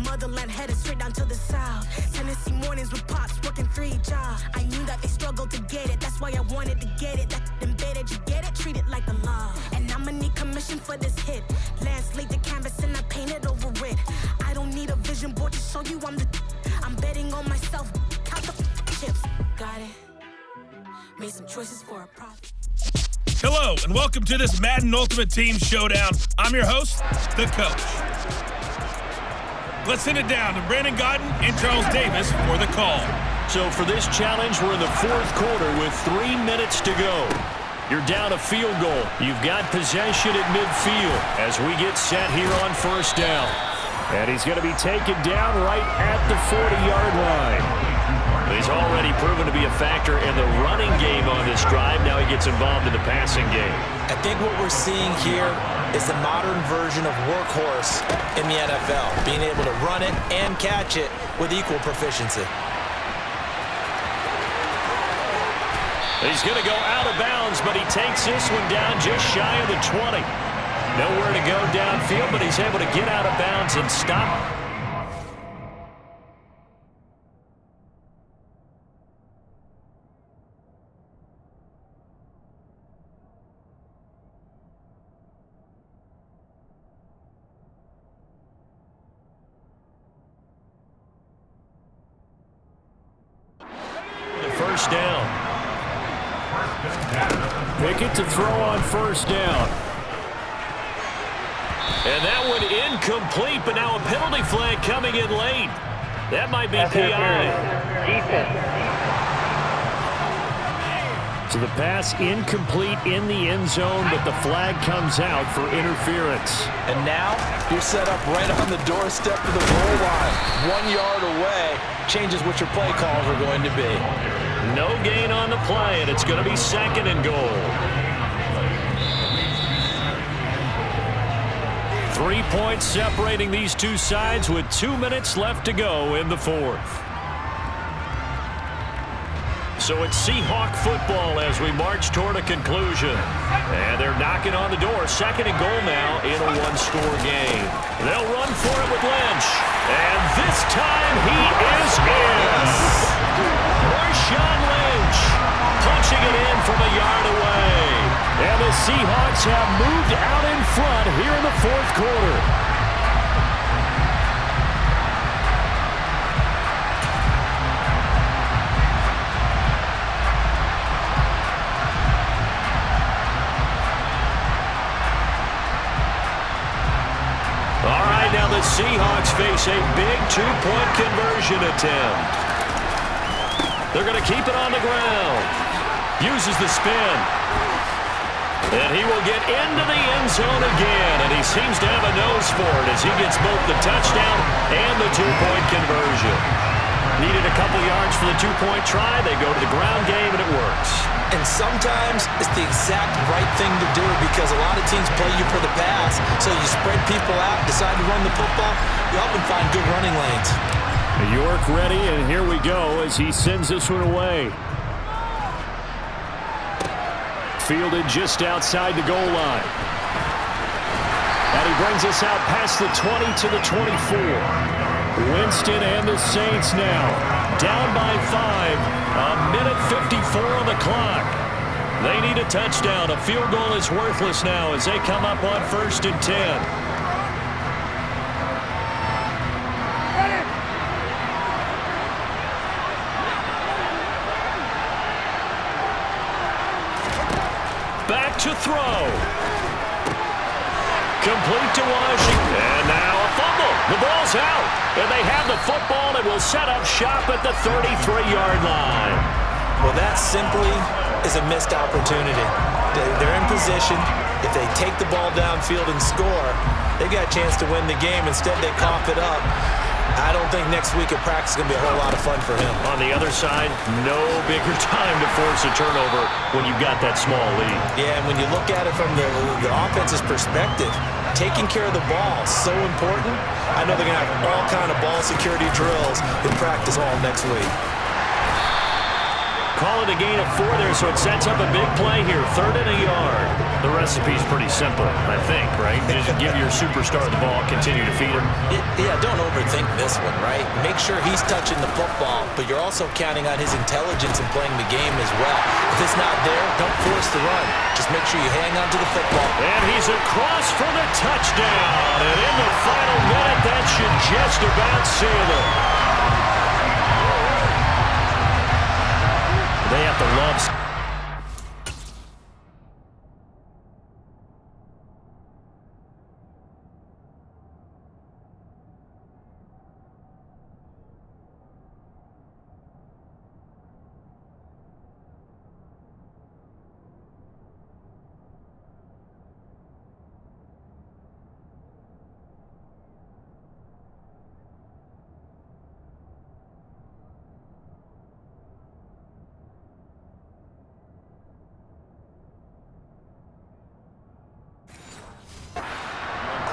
motherland headed straight down to the south. Tennessee mornings with pops working 3 jobs. I knew that they struggled to get it, that's why I wanted to get it. That embedded, you get it, treat it like the law. And I'ma need commission for this hit. Lance laid the canvas and I painted over it. I don't need a vision board to show you I'm betting on myself, count the chips. Got it. Made some choices for a profit. Hello, and welcome to this Madden Ultimate Team Showdown. I'm your host, The Coach. Let's send it down to Brandon Gaudin and Charles Davis for the call. So for this challenge, we're in the fourth quarter with 3 minutes to go. You're down a field goal. You've got possession at midfield as we get set here on first down. And he's going to be taken down right at the 40-yard line. He's already proven to be a factor in the running game on this drive. Now he gets involved in the passing game. I think what we're seeing here is the modern version of workhorse in the NFL, being able to run it and catch it with equal proficiency. He's going to go out of bounds, but he takes this one down just shy of the 20. Nowhere to go downfield, but he's able to get out of bounds and stop. First down. Pickett to throw on first down. And that one incomplete, but now a penalty flag coming in late. That might be PI. So the pass incomplete in the end zone, but the flag comes out for interference. And now you're set up right on the doorstep of the goal line. 1 yard away changes what your play calls are going to be. No gain on the play, and it's going to be second and goal. 3 points separating these two sides with 2 minutes left to go in the fourth. So it's Seahawk football as we march toward a conclusion. And they're knocking on the door. Second and goal now in a one-score game. They'll run for it with Lynch. And this time he is in. Marshawn Lynch punching it in from a yard away. And the Seahawks have moved out in front here in the fourth quarter. Now the Seahawks face a big two-point conversion attempt. They're going to keep it on the ground. Uses the spin. And he will get into the end zone again. And he seems to have a nose for it as he gets both the touchdown and the two-point conversion. Needed a couple yards for the two-point try. They go to the ground game, and it works. And sometimes it's the exact right thing to do because a lot of teams play you for the pass. So you spread people out, decide to run the football. You often find good running lanes. York ready, and here we go as he sends this one away. Fielded just outside the goal line. And he brings us out past the 20 to the 24. Winston and the Saints now down by 5. A minute 54 on the clock. They need a touchdown. A field goal is worthless now as they come up on 1st and 10. Back to throw. Complete to Washington. And now a fumble. The ball's out. And they have the football and will set up shop at the 33-yard line. Well, that simply is a missed opportunity. They're in position. If they take the ball downfield and score, they've got a chance to win the game. Instead, they cough it up. I don't think next week at practice is going to be a whole lot of fun for him. On the other side, no bigger time to force a turnover when you've got that small lead. Yeah, and when you look at it from the offense's perspective, taking care of the ball is so important. I know they're going to have all kind of ball security drills in practice all next week. Call it a gain of 4 there, so it sets up a big play here. 3rd and a yard. The recipe's pretty simple, I think, right? Just give your superstar the ball, continue to feed him. Yeah, don't overthink this one, right? Make sure he's touching the football, but you're also counting on his intelligence in playing the game as well. If it's not there, don't force the run. Just make sure you hang on to the football. And he's across for the touchdown. And in the final minute, that should just about seal it. They have to love...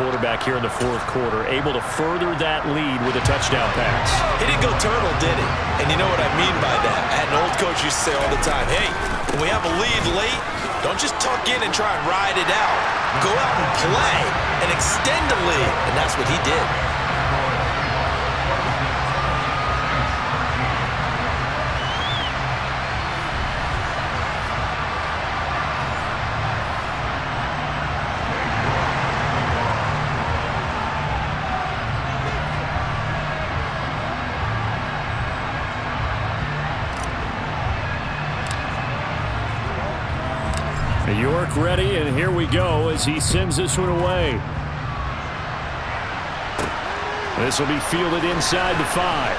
Quarterback here in the 4th quarter, able to further that lead with a touchdown pass. He didn't go turtle, did he? And you know what I mean by that. I had an old coach used to say all the time, hey, when we have a lead late, don't just tuck in and try and ride it out. Go out and play and extend the lead. And that's what he did. York ready, and here we go as he sends this one away. This will be fielded inside the 5.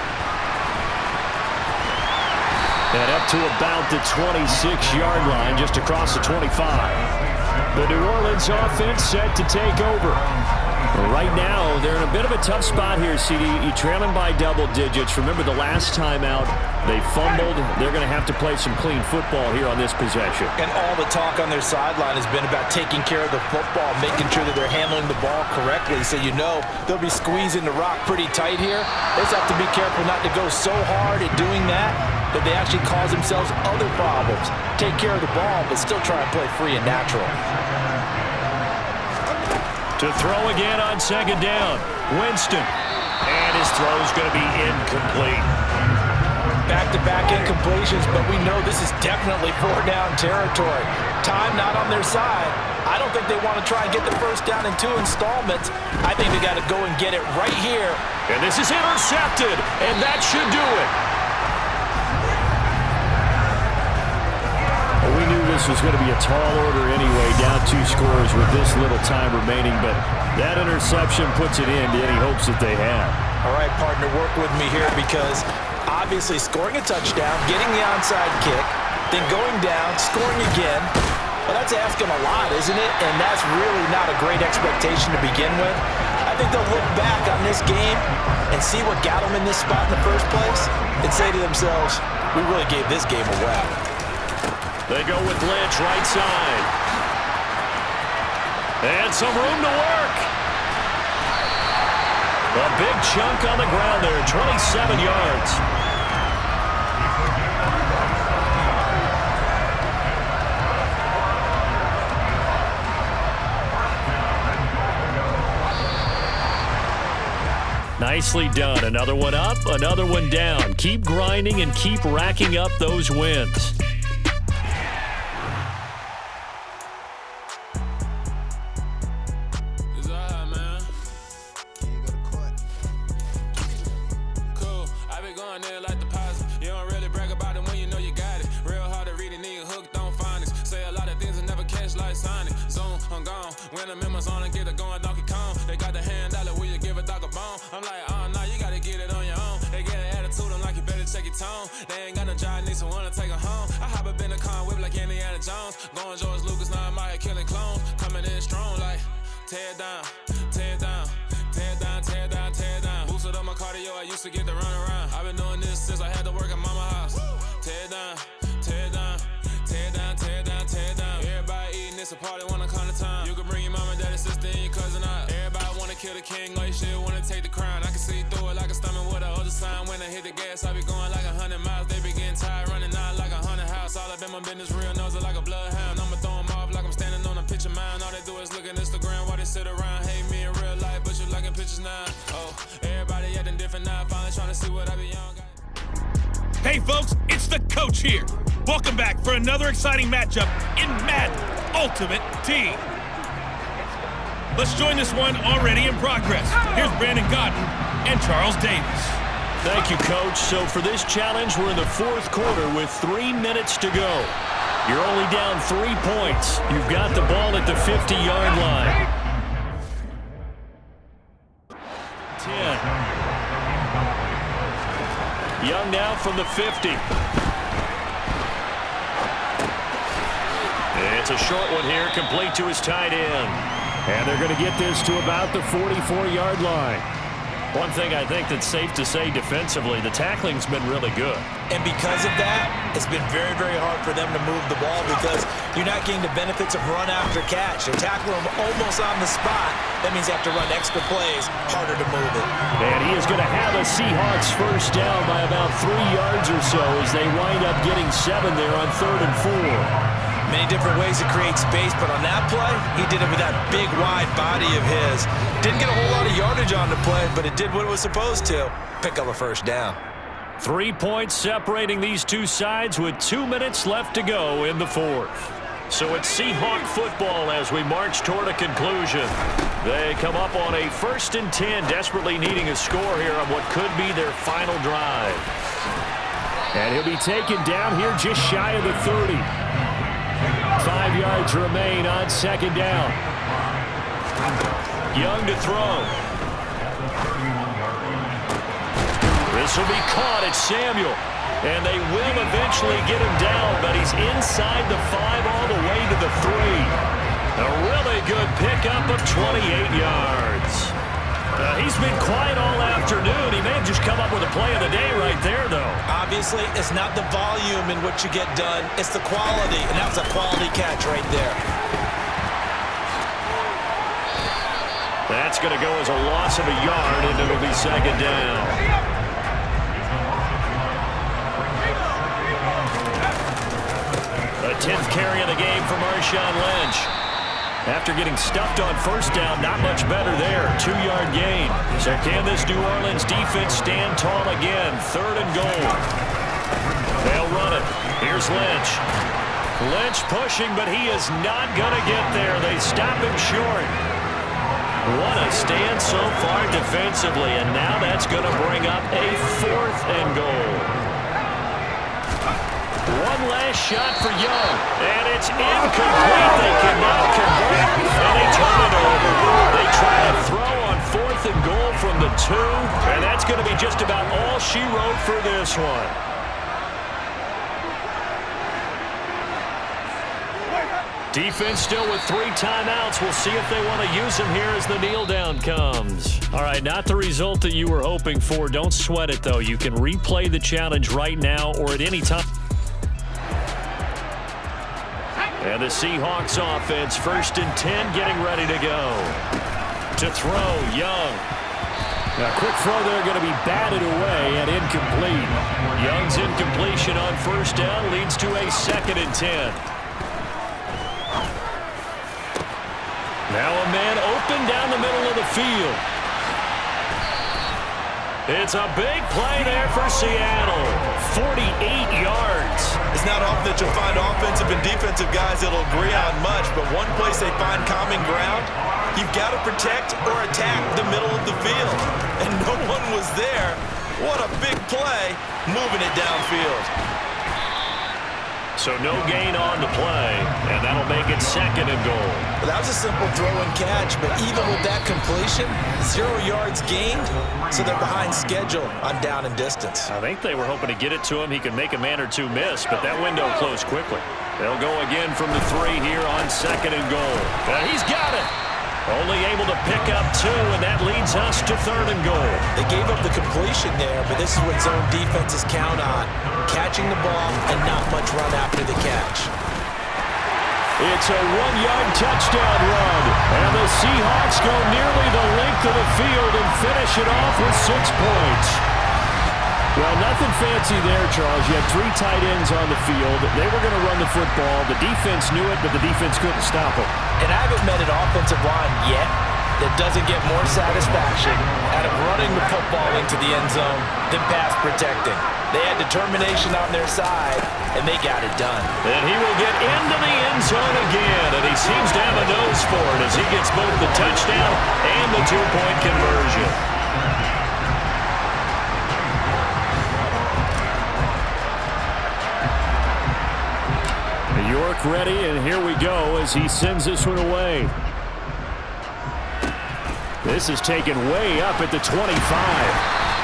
And up to about the 26-yard line, just across the 25. The New Orleans offense set to take over. Right now, they're in a bit of a tough spot here, CD. You're trailing by double digits. Remember the last time out, they fumbled. They're going to have to play some clean football here on this possession. And all the talk on their sideline has been about taking care of the football, making sure that they're handling the ball correctly. So you know they'll be squeezing the rock pretty tight here. They just have to be careful not to go so hard at doing that they actually cause themselves other problems. Take care of the ball, but still try and play free and natural. To throw again on 2nd down. Winston. And his throw is going to be incomplete. Back-to-back incompletions, but we know this is definitely 4-down territory. Time not on their side. I don't think they want to try and get the first down in 2 installments. I think they got to go and get it right here. And this is intercepted, and that should do it. We knew this was going to be a tall order anyway, down 2 scores with this little time remaining, but that interception puts it into any hopes that they have. All right, partner, work with me here because obviously scoring a touchdown, getting the onside kick, then going down, scoring again, well, that's asking a lot, isn't it? And that's really not a great expectation to begin with. I think they'll look back on this game and see what got them in this spot in the first place and say to themselves, we really gave this game away. They go with Lynch right side. And some room to work. A big chunk on the ground there, 27 yards. Nicely done. Another one up, another one down. Keep grinding and keep racking up those wins. When I hit the gas, I be going like 100 miles. They begin tired, running out like 100 sit around, hate me in real life, but you liking pictures now. Oh, everybody acting different now, finally trying to see what I be on. Hey folks, it's the coach here. Welcome back for another exciting matchup in Madden Ultimate Team. Let's join this one already in progress. Here's Brandon Godden and Charles Davis. Thank you, Coach. So for this challenge, we're in the fourth quarter with 3 minutes to go. You're only down 3 points. You've got the ball at the 50-yard line. 10. Young now from the 50. It's a short one here, complete to his tight end. And they're going to get this to about the 44-yard line. One thing I think that's safe to say defensively, the tackling's been really good. And because of that, it's been very, very hard for them to move the ball because you're not getting the benefits of run after catch. They're tackling them almost on the spot. That means you have to run extra plays, harder to move it. And he is going to have a Seahawks first down by about 3 yards or so as they wind up getting 7 there on 3rd and 4. Many different ways to create space, but on that play, he did it with that big, wide body of his. Didn't get a whole lot of yardage on the play, but it did what it was supposed to. Pick up a first down. 3 points separating these two sides with 2 minutes left to go in the fourth. So it's Seahawk football as we march toward a conclusion. They come up on a 1st and 10, desperately needing a score here on what could be their final drive. And he'll be taken down here just shy of the 30. 5 yards remain on 2nd down. Young to throw. This will be caught at Samuel. And they will eventually get him down, but he's inside the 5 all the way to the 3. A really good pickup of 28 yards. He's been quiet all afternoon. He may have just come up with a play of the day right there, though. Obviously, it's not the volume in which you get done. It's the quality, and that was a quality catch right there. That's going to go as a loss of a yard, and it'll be 2nd down. The 10th carry of the game for Marshawn Lynch. After getting stuffed on 1st down, not much better there. 2-yard gain. So can this New Orleans defense stand tall again? 3rd and goal. They'll run it. Here's Lynch. Lynch pushing, but he is not going to get there. They stop him short. What a stand so far defensively, and now that's going to bring up a 4th and goal. One last shot for Young, and it's incomplete. They cannot convert, and they turn it over. They try to throw on 4th and goal from the 2, and that's going to be just about all she wrote for this one. Defense still with 3 timeouts. We'll see if they want to use them here as the kneel down comes. All right, not the result that you were hoping for. Don't sweat it, though. You can replay the challenge right now or at any time. And the Seahawks offense, 1st and 10, getting ready to go. To throw, Young. A quick throw there going to be batted away and incomplete. Young's incompletion on 1st down leads to a 2nd and 10. Now a man open down the middle of the field. It's a big play there for Seattle. 48 yards. It's not often that you'll find offensive and defensive guys that'll agree on much, but one place they find common ground, you've got to protect or attack the middle of the field. And no one was there. What a big play, moving it downfield. So no gain on the play, and that'll make it 2nd and goal. Well, that was a simple throw and catch, but even with that completion, 0 yards gained, so they're behind schedule on down and distance. I think they were hoping to get it to him. He could make a man or 2 miss, but that window closed quickly. They'll go again from the 3 here on 2nd and goal. He's got it. Only able to pick up 2, and that leads us to 3rd and goal. They gave up the completion there, but this is what zone defenses count on. Catching the ball and not much run after the catch. It's a 1-yard touchdown run, and the Seahawks go nearly the length of the field and finish it off with 6 points. Well, nothing fancy there, Charles. You had 3 tight ends on the field. They were going to run the football. The defense knew it, but the defense couldn't stop them. And I haven't met an offensive line yet that doesn't get more satisfaction out of running the football into the end zone than pass protecting. They had determination on their side, and they got it done. And he will get into the end zone again, and he seems to have a nose for it as he gets both the touchdown and the 2-point conversion. York ready, and here we go as he sends this one away. This is taken way up at the 25.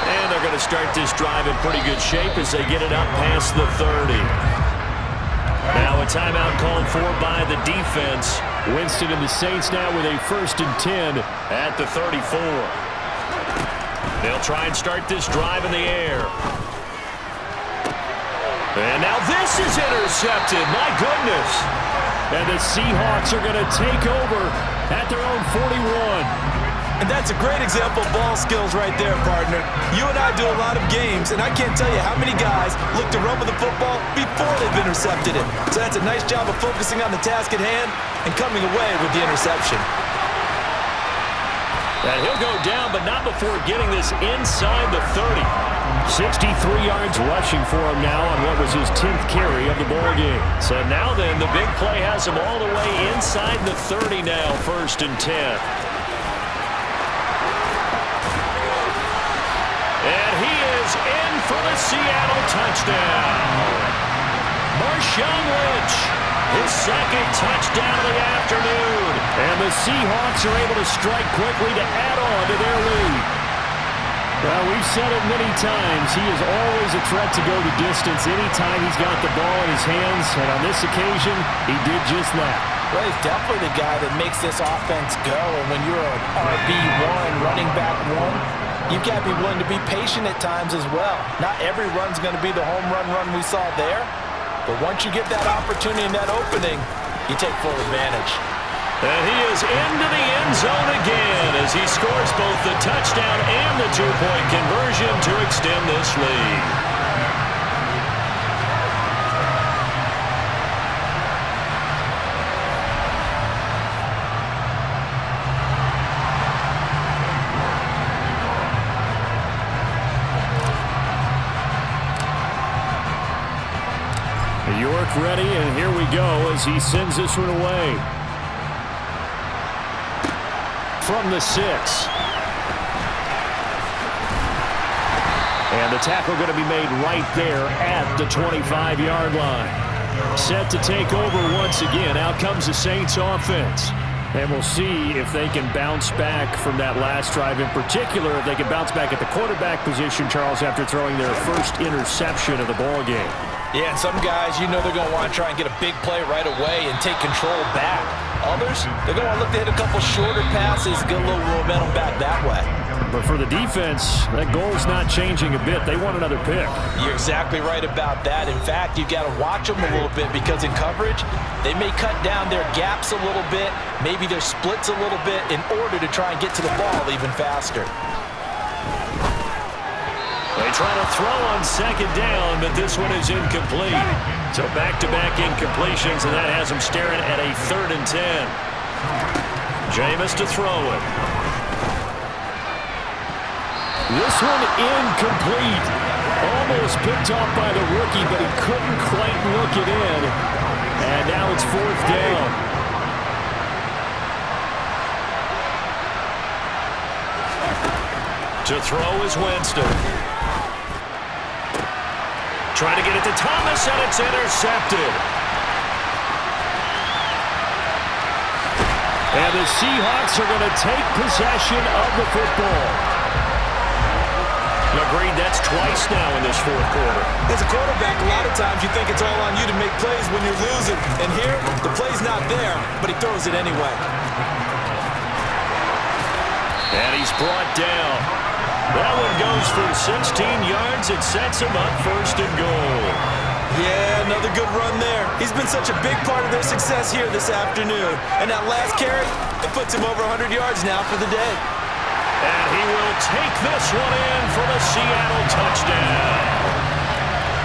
And they're going to start this drive in pretty good shape as they get it up past the 30. Now a timeout called for by the defense. Winston and the Saints now with a 1st and 10 at the 34. They'll try and start this drive in the air. And now this is intercepted. My goodness. And the Seahawks are going to take over at their own 41. And that's a great example of ball skills right there, partner. You and I do a lot of games, and I can't tell you how many guys look to run with the football before they've intercepted it. So that's a nice job of focusing on the task at hand and coming away with the interception. And he'll go down, but not before getting this inside the 30. 63 yards rushing for him now on what was his 10th carry of the ball game. So now then, the big play has him all the way inside the 30 now, 1st and 10. And he is in for the Seattle touchdown. Marshawn Lynch, his 2nd touchdown of the afternoon. And the Seahawks are able to strike quickly to add on to their lead. Well, we've said it many times. He is always a threat to go the distance anytime he's got the ball in his hands. And on this occasion, he did just that. Well, he's definitely the guy that makes this offense go. And when you're an RB1, running back 1, you've got to be willing to be patient at times as well. Not every run's going to be the home run we saw there. But once you get that opportunity and that opening, you take full advantage. And he is into the end zone again as he scores both the touchdown and the 2-point conversion to extend this lead. York ready, and here we go as he sends this one away. From the 6. And the tackle going to be made right there at the 25-yard line. Set to take over once again. Out comes the Saints offense. And we'll see if they can bounce back from that last drive. In particular, if they can bounce back at the quarterback position, Charles, after throwing their first interception of the ball game. Yeah, and some guys, you know they're going to want to try and get a big play right away and take control back. Others, they're going to want to look to hit a couple shorter passes, get a little momentum back that way. But for the defense, that goal's not changing a bit. They want another pick. You're exactly right about that. In fact, you've got to watch them a little bit because in coverage, they may cut down their gaps a little bit, maybe their splits a little bit in order to try and get to the ball even faster. They try to throw on 2nd down, but this one is incomplete. So back-to-back incompletions, and that has them staring at a 3rd and 10. Jameis to throw it. This one incomplete. Almost picked off by the rookie, but he couldn't quite look it in. And now it's 4th down. To throw is Winston. Trying to get it to Thomas, and it's intercepted. And the Seahawks are going to take possession of the football. Agreed, that's twice now in this 4th quarter. As a quarterback, a lot of times you think it's all on you to make plays when you're losing. And here, the play's not there, but he throws it anyway. And he's brought down. That one goes for 16 yards. It sets him up 1st and goal. Yeah, another good run there. He's been such a big part of their success here this afternoon. And that last carry, it puts him over 100 yards now for the day. And he will take this one in for the Seattle touchdown.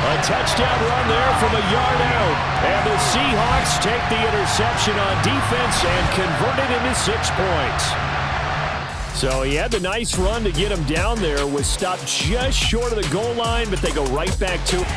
A touchdown run there from a yard out. And the Seahawks take the interception on defense and convert it into 6 points. So he had the nice run to get him down there. Was stopped just short of the goal line, but they go right back to it.